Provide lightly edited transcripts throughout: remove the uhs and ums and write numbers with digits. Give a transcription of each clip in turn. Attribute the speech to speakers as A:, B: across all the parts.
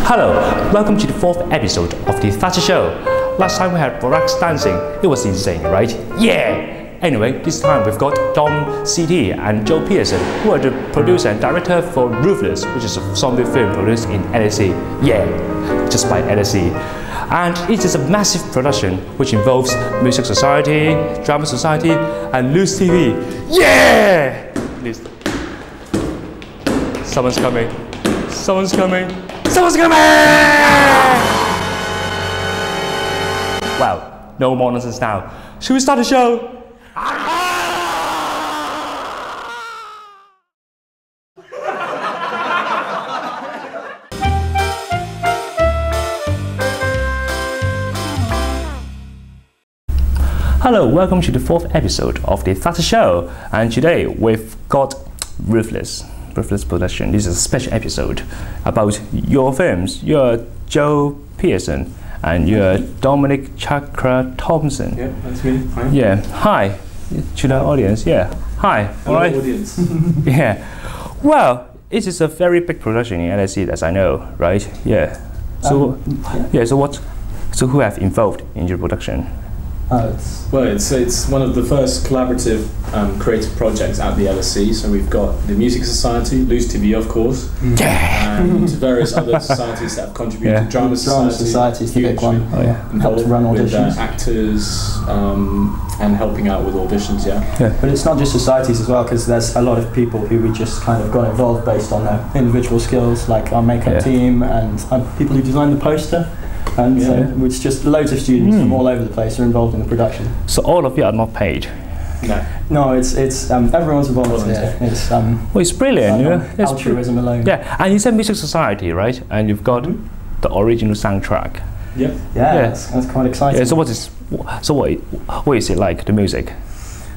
A: Hello, welcome to the 4th episode of the Thatcher Show. Last time we had Borax dancing, it was insane, right? Yeah! Anyway, this time we've got Dom CT and Joe Pearson, who are the producer and director for Ruthless, which is a zombie film produced in LSE. Yeah, just by LSE. And it is a massive production which involves Music Society, Drama Society, and Loose TV. Yeah! Someone's coming. Someone's coming. Someone's coming! Wow, no more nonsense now. Should we start the show? Hello, welcome to the 4th episode of the Thatcher Show. And today we've got Ruthless production. This is a special episode about your films. You're Joe Pearson and you're Dominic Chakra Thomson.
B: Yeah, that's me. Hi.
A: Yeah, hi to the audience. Yeah, hi.
B: Hello,
A: all right.
B: Audience.
A: Yeah, well, it is a very big production in LSE, as I know, right? Yeah. So, So who have involved in your production?
B: It's one of the first collaborative creative projects at the LSE. So we've got the Music Society, Loose TV, of course, and various other societies that have contributed. Drama Society
C: is the big one.
B: Involved
C: run
B: with
C: auditions.
B: Actors and helping out with auditions. Yeah.
C: But it's not just societies as well, because there's a lot of people who we just kind of got involved based on their individual skills, like our makeup team and people who designed the poster. And it's just loads of students from all over the place are involved in the production.
A: So all of you are not paid?
C: No, it's everyone's a volunteer. It's
A: well, it's brilliant.
C: It's altruism alone.
A: Yeah, and you said Music Society, right? And you've got the original soundtrack.
B: Yep.
C: Yeah, that's quite exciting.
A: Yeah, so what is it like, the music?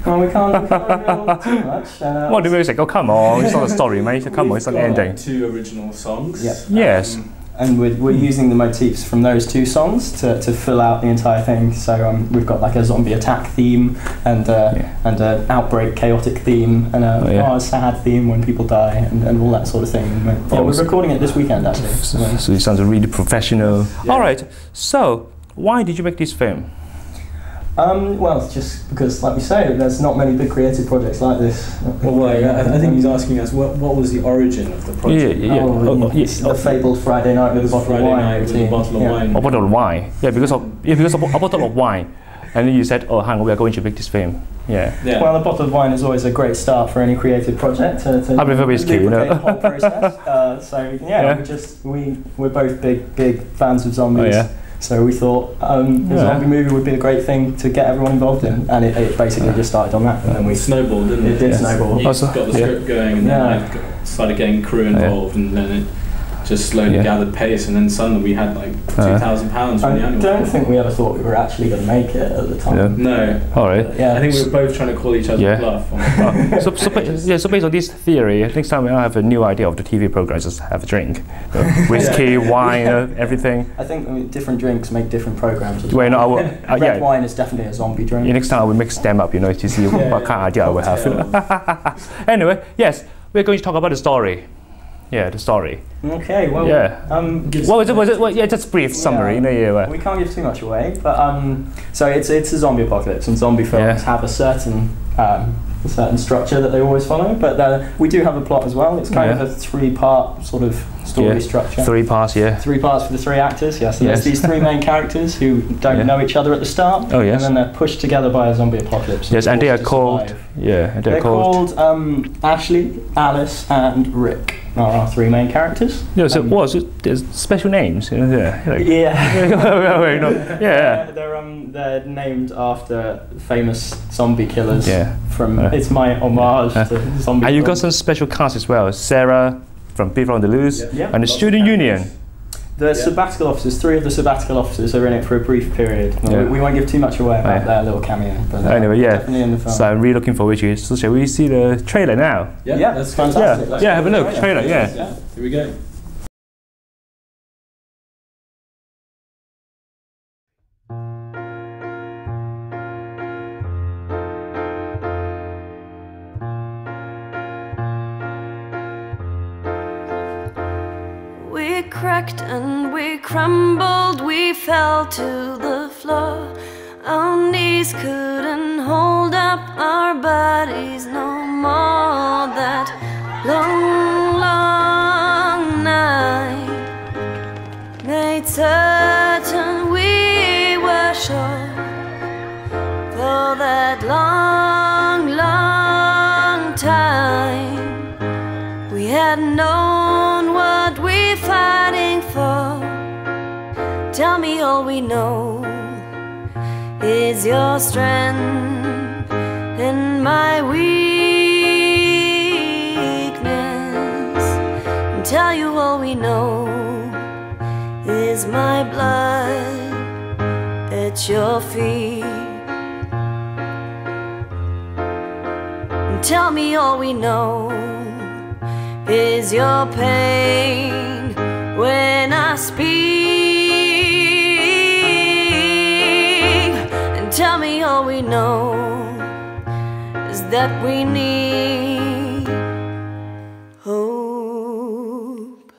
C: Well, we can't reveal too much.
A: What the music? Oh, come on, it's not a story, mate. Come on, it's not an ending.
B: 2 original songs.
C: Yep.
A: Yes.
C: And we're using the motifs from those 2 songs to fill out the entire thing. So we've got like a zombie attack theme and an outbreak chaotic theme and a sad theme when people die and all that sort of thing. We're recording it this weekend actually.
A: So it sounds really professional. Yeah. All right. So why did you make this film?
C: Well, it's just because, like we say, there's not many big creative projects like this.
B: I think he's asking us what was the origin of the project.
C: The fabled Friday night with a bottle of wine.
A: A bottle of wine. Yeah, because of a bottle of wine. And then you said, oh, hang on, we are going to make this film. Yeah.
C: Well, a bottle of wine is always a great start for any creative project.
A: I prefer whiskey,
C: the whole process. We're both big fans of zombies.
A: Oh, yeah.
C: So we thought a zombie movie would be a great thing to get everyone involved in, and it basically just started on that. And then we
B: snowballed, didn't it?
C: It did snowball.
B: You got the script going, and then I started getting crew involved, and then it just slowly gathered pace, and then suddenly we had like £2,000 from the annual.
C: I don't think we ever thought we were actually going to make it at the time.
A: Yeah.
B: No.
A: All right.
B: I think we were both trying to call each other bluff.
A: So based on this theory, next time I have a new idea of the TV program, just have a drink, whiskey, wine, everything.
C: I think different drinks make different programs.
A: Red
C: wine is definitely a zombie drink.
A: Next time I will mix them up, to see what kind of idea I will have. Anyway, yes, we're going to talk about the story. Yeah, the story.
C: Okay, well,
A: just brief summary.
C: We can't give too much away, but so it's a zombie apocalypse, and zombie films have a certain structure that they always follow. But we do have a plot as well. It's kind of a 3-part sort of story structure.
A: 3 parts, 3
C: parts for the 3 actors. So there's these 3 main characters who don't know each other at the start.
A: Oh yes.
C: And then they're pushed together by a zombie apocalypse.
A: Yes, and they are called.
C: They're called Ashley, Alice, and Rick. Are our 3 main characters.
A: Yeah, so there's special names?
C: They're named after famous zombie killers. It's my homage to zombie.
A: And you got some special cast as well. Sarah from People on the Loose and the Student Union.
C: The sabbatical officers, 3 of the sabbatical officers are in it for a brief period. We won't give too much away about their little cameo. But
A: anyway,
C: definitely in the film.
A: So I'm really looking forward to it. So shall we see the trailer now?
C: Yeah, that's fantastic.
A: Have a look. Trailer,
B: Here we go.
D: We cracked and we crumbled, we fell to the floor. Our knees couldn't hold up our bodies no more. That long, long night made certain we were sure. For that long, long time we had known what we're fighting for. Tell me all we know is your strength and my weakness. And tell you all we know is my blood at your feet. And tell me all we know is your pain when I speak. And tell me all we know is that we need hope.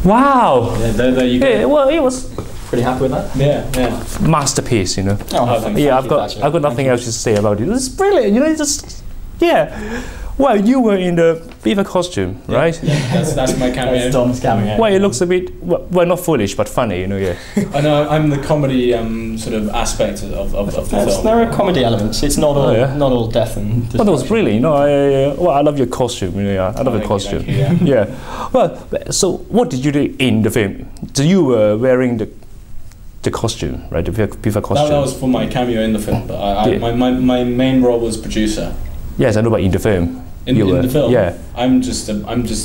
A: Wow!
B: Yeah, there you go.
A: Yeah, well, it was
C: Pretty happy with that?
B: Yeah, yeah.
A: masterpiece, you know.
C: Oh, thank
A: Yeah,
C: you,
A: I've got
C: Thatcher.
A: nothing else to say about it. It's brilliant, you know. It's just yeah. Well, you were in the beaver costume, right?
B: Yeah, that's my cameo.
C: That's Dom's cameo.
A: Well, it looks a bit well, not foolish, but funny, you know. Yeah.
B: I know I'm the comedy sort of aspect of the film.
C: There are comedy elements. It's not all not all death and
A: But it was brilliant, you know. I love your costume, you know. Yeah, I love your costume.
B: Thank you, yeah.
A: Yeah. Well, so what did you do in the film? So you were wearing the costume, right? The beaver costume.
B: That was for my cameo in the film, but
A: Yeah.
B: my main role was producer.
A: Yes, I know, but in the film.
B: In the film,
A: Yeah.
B: I'm just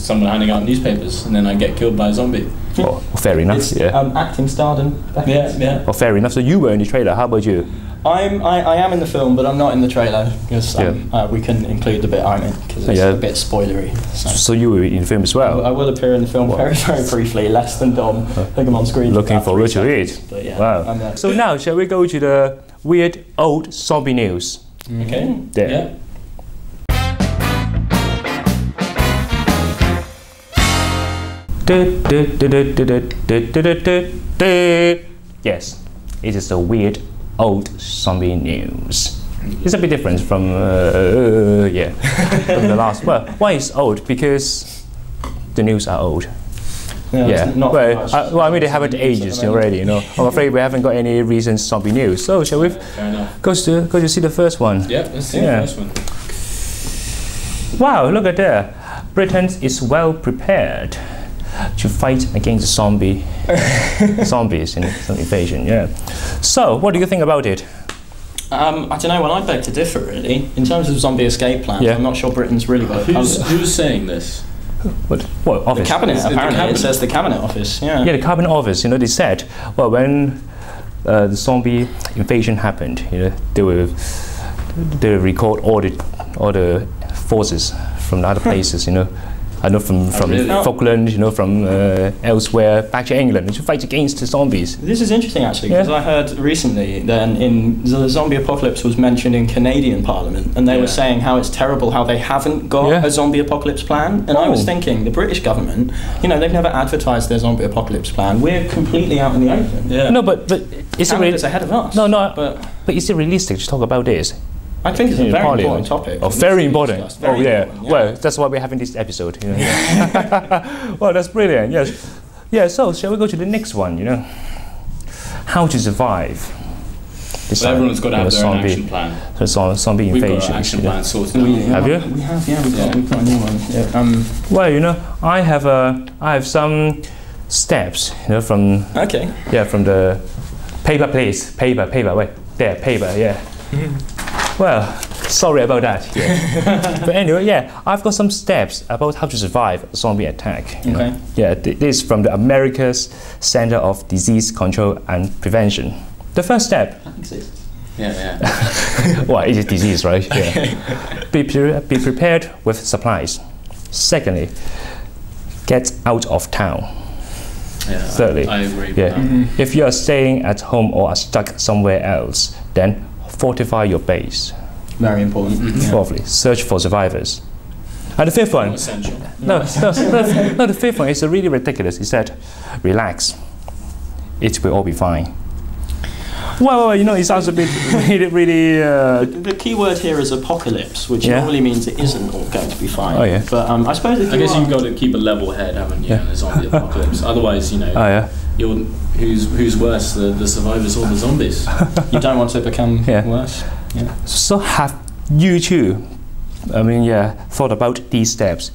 B: someone handing out newspapers, and then I get killed by a zombie.
A: Oh, fair enough.
C: It's
A: Yeah.
C: acting stardom.
B: Yeah.
A: Oh, fair enough. So you were in the trailer. How about you?
C: I am in the film, but I'm not in the trailer because we can include the bit I'm in because it's a bit spoilery.
A: So you were in the film as well.
C: I will appear in the film very, very briefly, less than Dom. I think I'm on screen. for
A: Looking
C: about
A: forward
C: 3
A: to it.
C: seconds, But yeah,
A: Wow.
C: I'm there.
A: So now, shall we go to the weird old zombie news?
B: Okay.
A: There.
B: Yeah.
A: Yes, it is the weird old zombie news. It's a bit different from from the last. Well, why is old? Because the news are old. Yeah.
C: Not
A: Well, I mean they haven't aged already. You know. I'm afraid we haven't got any recent zombie news. So shall we
B: Fair enough.
A: go to see the first one?
B: Yeah. Let's see
A: Yeah.
B: the first one.
A: Wow, look at that. Britain is well prepared to fight against zombies in some invasion. Yeah. So, what do you think about it?
C: I don't know. Well, I beg to differ, really. In terms of zombie escape plans,
A: Yeah.
C: I'm not sure Britain's really got.
B: Who's saying this?
A: What
C: The
A: office?
C: cabinet,
B: the
C: apparently.
B: cabinet?
C: It says the cabinet office. Yeah.
A: Yeah, the cabinet office. You know, they said, well, when the zombie invasion happened, you know, they will record all the forces from other places. You know, I know from
B: really?
A: Falkland, you know, from elsewhere, back to England to fight against the zombies.
C: This is interesting, actually, because I heard recently that the zombie apocalypse was mentioned in Canadian Parliament, and they were saying how it's terrible how they haven't got a zombie apocalypse plan. And I was thinking, the British government, you know, they've never advertised their zombie apocalypse plan. We're completely out in the open.
B: Yeah.
A: No, but is it
C: Canada's ahead of us.
A: No,
C: But
A: is it realistic to talk about this?
C: I think it's a
A: in
C: very
A: Parliament?
C: important topic.
A: Oh,
C: It
A: very
C: needs to be
A: important.
C: discussed. Very important, yeah.
A: Well, that's why we're having this episode. You know? Well, that's brilliant. Yes. Yeah. So, shall we go to the next one? You know, how to survive.
B: So everyone's got to have their own action plan.
A: Zombie
B: We've
A: invasion.
B: got our action plan sorted out.
A: Have you?
C: We have, yeah. We've got a new one. Yeah.
A: Well, you know, I have some steps. You know, from
C: Okay.
A: from the paper, please. Paper. Wait, there, paper. Yeah. Well, sorry about that. Yeah. But anyway, yeah, I've got some steps about how to survive a zombie attack. You know.
C: Okay.
A: Yeah, this is from the America's Center of Disease Control and Prevention. The first step.
C: That exists.
B: Yeah.
A: Well, it is disease, right? Yeah. Be prepared with supplies. Secondly, get out of town.
B: Yeah,
A: Thirdly,
B: I agree with
A: yeah,
B: that.
A: if you are staying at home or are stuck somewhere else, then fortify your base.
C: Very important. Yeah.
A: Fourthly, search for survivors. And the fifth one,
B: Essential.
A: no, the fifth one is really ridiculous. He said, relax, it will all be fine. Well, you know, it sounds a bit really.
C: The key word here is apocalypse, which normally means it isn't all going to be fine.
A: Oh, yeah.
C: But I suppose if
B: I guess you've got to keep a level head, haven't you? In a zombie apocalypse. Otherwise, you know,
A: Oh yeah.
B: who's worse, the survivors or the zombies?
C: you don't want to become worse. Yeah.
A: So have you two, I mean, thought about these steps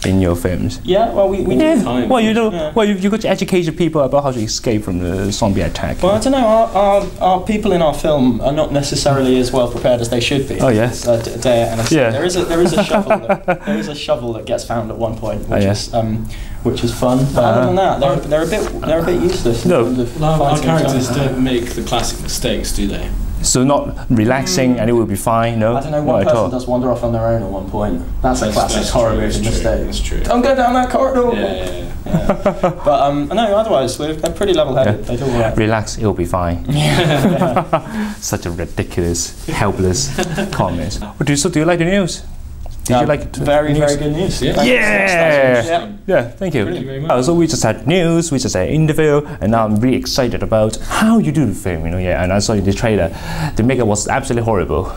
A: in your films?
C: Yeah, well, we
A: Yeah.
B: Time.
A: Well, you know, well, you got to educate people about how to escape from the zombie attack.
C: Well, I don't know. Our people in our film are not necessarily as well prepared as they should be.
A: Oh yes.
C: There is a shovel. There is a shovel that gets found at one point, which is fun. But other than that, they're a bit useless.
A: No.
B: Our characters don't make the classic mistakes, do they?
A: So not relaxing and it will be fine. No.
C: I don't know.
A: Not
C: One
A: at
C: person
A: all.
C: does wander off on their own at one point. That's a classic horror movie mistake.
B: That's true.
C: Don't go down that corridor.
B: Yeah.
C: But no, otherwise they're pretty level-headed. They do all right.
A: Relax, it will be fine. Such a ridiculous, helpless comment. So do you like the news? Did you like it?
C: Very good news.
B: Yeah.
A: Yeah, thank you.
B: Thank you very much.
A: So we just had news, we just had interview, and now I'm really excited about how you do the film, you know, and I saw in the trailer, the makeup was absolutely horrible.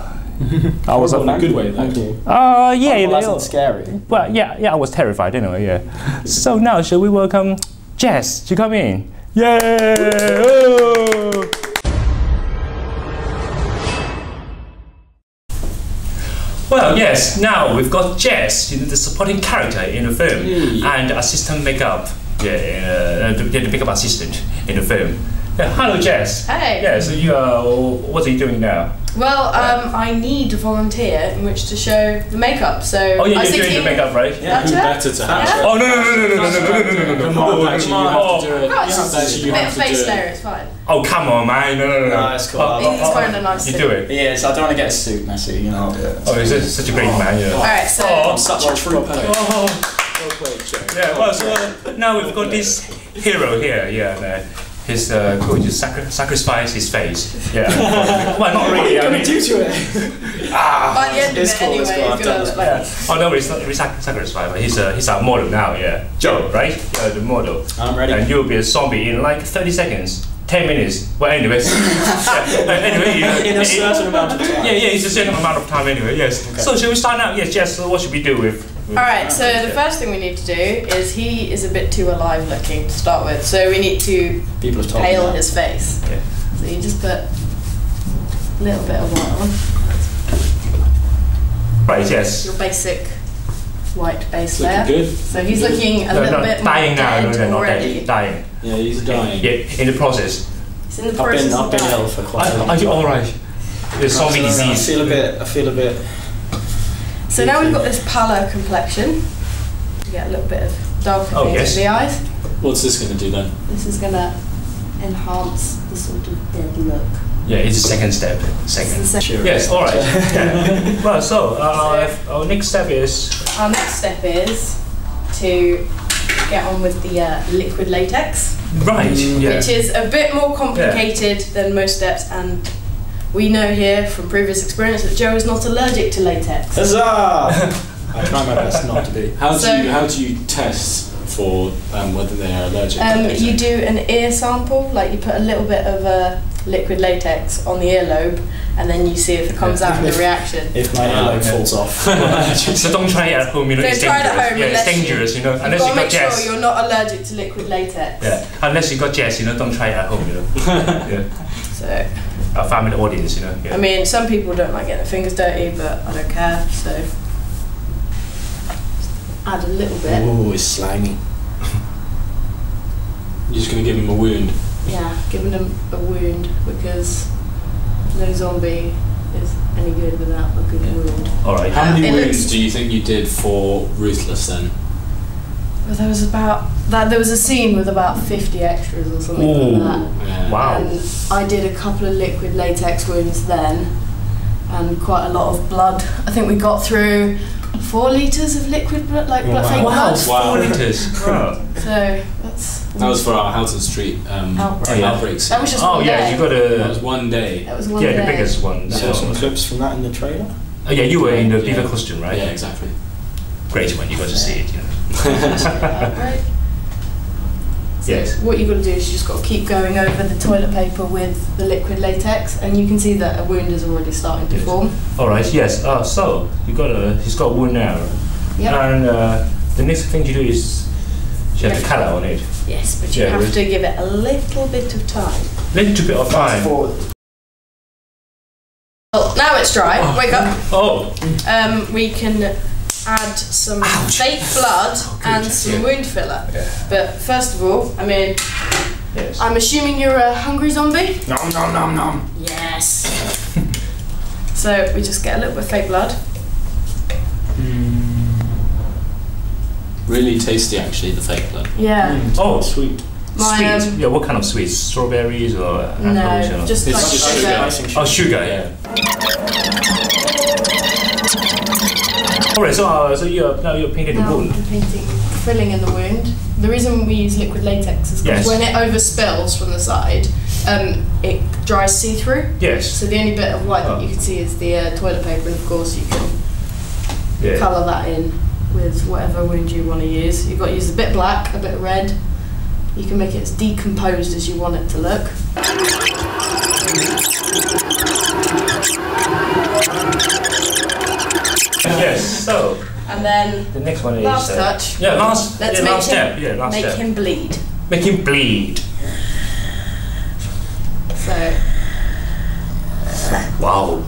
A: I was
B: in a good way, though.
C: Thank you.
A: Yeah,
C: Wasn't scary.
A: well, yeah, I was terrified anyway, yeah. So now, shall we welcome Jess to come in? Yay! Oh! Well, yes, now we've got Jess, you know, the supporting character in the film, and assistant makeup, the makeup assistant in the film. Yeah, hello, Jess.
E: Hey.
A: Yeah, so you are, what are you doing now?
E: Well, I need a volunteer in which to show the makeup, so
A: Oh yeah,
E: I was
A: you're doing the
E: thinking-
A: makeup, right?
B: Yeah, who better to have?
E: Yeah.
A: Oh no!
B: Come on, actually, you have to do it.
E: Oh, it's just
B: Actually,
E: a
B: you
E: bit
B: have
E: of
B: to
E: face
B: do
E: there,
B: it.
E: it's fine.
A: Oh come on, man! No.
C: No, it's cool.
E: He's wearing a nice
A: You
E: suit.
A: do it.
C: Yeah, so I don't want to get a suit messy, you know.
A: Oh, he's such a great man. Yeah.
E: Alright, so
A: Oh,
C: Such a true player.
A: oh.
B: Well played, Joe.
A: Yeah. Well, so now we've got this hero here. Yeah. He's going to sacrifice his face. Yeah. Well, not really. I mean,
C: to it.
E: by the end of
C: It's
E: it
C: cool,
E: anyway,
C: it's cool, I've
E: you're
C: done
E: gonna
C: this
E: look like
A: oh no, he's not sacrifice, but he's a model now. Yeah. Joe, right? The model.
C: I'm ready.
A: And you'll be a zombie in like 30 seconds. 10 minutes. Well, anyways. Anyway,
C: In a certain amount of time.
A: Yeah, it's a certain amount of time anyway, yes.
C: Okay.
A: So, shall we start now? Yes, Jess, so what should we do with
E: Alright, so the first thing we need to do is he is a bit too alive looking to start with, so we need to
C: People have told me
E: pale
C: that.
E: his face.
A: Yeah.
E: So you just put a little bit of white on.
A: Right, yes.
E: Your basic white base
B: Looking
E: layer.
B: good.
E: So he's looking a little bit more
A: dying now,
E: dead
A: not
E: already.
A: dead, dying.
B: Yeah, he's dying.
A: Yeah, in the process.
E: He's in the process
C: I've
E: of
C: been
E: dying.
C: ill for quite a long
A: Are you
C: time.
A: alright? The zombie
C: I
A: disease.
C: feel a bit.
E: So now we've got this pallor complexion. You get a little bit of darker
A: Oh,
E: things
A: yes.
E: in the eyes.
B: What's this going to do then?
E: This is going to enhance the sort of dead look.
A: Yeah, it's the second step. Second.
C: Sure.
A: Yes, alright. Yeah. Well, so, our next step is...
E: Our next step is to get on with the liquid latex,
A: Right, yeah.
E: which is a bit more complicated than most steps, and we know here from previous experience that Joe is not allergic to latex.
C: Huzzah! I try my best not to be.
B: How
E: So-
B: do you test for whether they are allergic to latex?
E: You do an ear sample, like you put a little bit of liquid latex on the earlobe, and then you see if it comes out in a reaction.
C: If my earlobe falls off.
A: So don't try it at home, you know,
E: Don't
A: it's
E: try it
A: dangerous.
E: at home
A: Yeah, it's
E: unless
A: dangerous, you know,
E: You've
A: unless
E: got
A: you
E: to
A: got
E: make sure
A: Jess.
E: you're not allergic to liquid latex.
A: Yeah, unless you got Jess, you know, don't try it at home, you know. Yeah.
E: So,
A: Our family audience, you know. Yeah.
E: I mean, some people don't like getting their fingers dirty, but I don't care, so add a little bit.
C: Ooh, it's slimy.
B: You're just going to give him a wound.
E: Yeah, giving them a wound, because no zombie is any good without a good wound.
A: Alright.
B: How many
E: it
B: wounds
E: looks-
B: do you think you did for Ruthless then?
E: Well, there was a scene with about 50 extras or something
A: Ooh.
E: like that.
B: Yeah.
A: Wow.
E: And I did a couple of liquid latex wounds then, and quite a lot of blood. I think we got through 4 litres of liquid blood, like
C: Wow.
E: fake
A: Wow,
E: blood.
A: 4 litres. Wow.
E: So that's
B: That was for our Houghton Street outbreaks.
E: That was just one day.
A: You got a.
B: That was one day.
E: That was one day.
A: The biggest one.
C: Saw some clips from that in the trailer.
A: Oh yeah, you were in the Beaver costume, right?
B: Yeah, exactly.
A: Great when you got to see it, you know.
E: Outbreak. So
A: Yes.
E: what you've got to do is you just got to keep going over the toilet paper with the liquid latex, and you can see that a wound is already starting to form.
A: All right. Yes. So he's got a wound now.
E: Yep.
A: And the next thing you do is you have to colour on it.
E: Yes, but you have to give it a little bit of time.
A: Little bit of time.
E: Well, now it's dry. Wake up.
A: Oh.
E: We can add some fake blood and some wound filler.
A: Yeah.
E: But first of all, I mean,
A: Yes.
E: I'm assuming you're a hungry zombie?
C: Nom nom nom nom.
E: Yes. So we just get a little bit of fake blood.
B: Really tasty, actually, the fake blood.
E: Yeah.
A: Oh, sweet.
E: My,
A: Sweet. Yeah. What kind of sweets? Strawberries or apples?
E: no,
A: or?
E: just
B: It's
E: like
B: just
E: sugar.
A: Oh, sugar.
B: Yeah.
A: All right. So now you're painting the
E: Now
A: wound.
E: I'm painting, filling in the wound. The reason we use liquid latex is because when it overspills from the side, it dries see-through.
A: Yes.
E: So the only bit of white that you can see is the toilet paper, and of course you can
A: Yeah.
E: colour that in with whatever wound you want to use. You've got to use a bit black, a bit red. You can make it as decomposed as you want it to look.
A: Yes. So
E: And then
A: the next one is
E: last touch.
A: Yeah. Last.
E: Let's
A: yeah,
E: make
A: last step. Yeah. Last
E: make
A: step.
E: him bleed.
A: Make him bleed.
E: So
A: Wow.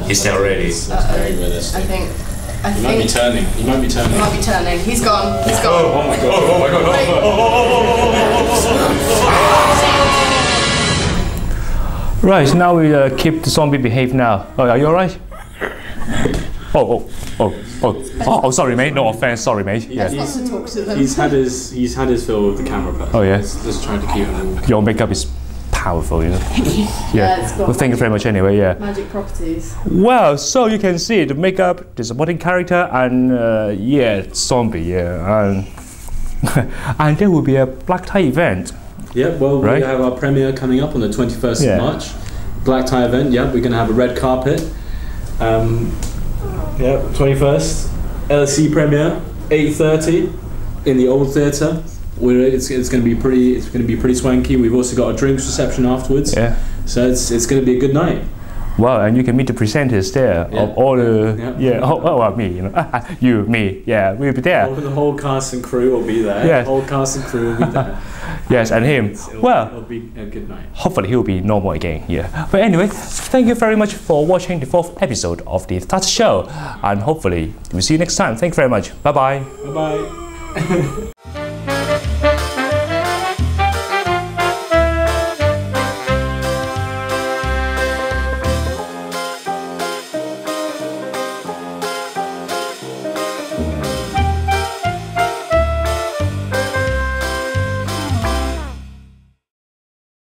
A: He's there already.
B: That's very realistic.
E: I think
B: He might be turning. He might be turning.
E: he might be turning. He's gone. He's gone.
A: Oh my god. Oh my god. Right, now we keep the zombie behave now. Oh, are you alright? Oh, sorry, mate. No offense, sorry, mate.
E: Let's
A: Yeah.
E: not to talk to them.
B: He's had his fill with the camera person.
A: Oh, yeah.
B: Just trying to keep him.
A: Your makeup is powerful, you know.
E: Yeah, it's got
A: Well, thank you very much anyway, yeah.
E: magic properties.
A: Well, so you can see the makeup, the supporting character, and zombie, yeah. And, and there will be a black tie event.
B: Yeah, well,
A: Right.
B: we have our premiere coming up on the 21st
A: Yeah.
B: of March. Black tie event, yeah, we're going to have a red carpet. 21st. LSE premiere, 8:30 in the old theatre. It's going to be pretty swanky. We've also got a drinks reception afterwards.
A: Yeah.
B: So it's going to be a good night.
A: Wow, and you can meet the presenters there of all the me, you know, you, me, yeah, we'll be there.
B: The whole cast and crew will be there.
A: Yeah.
B: The whole cast and crew will be there.
A: Yes, and him.
B: It'll be a good night.
A: Hopefully he'll be normal again, yeah. But anyway, thank you very much for watching the 4th episode of the Thatcher Show, and hopefully we'll see you next time. Thank you very much. Bye bye.
B: Bye bye.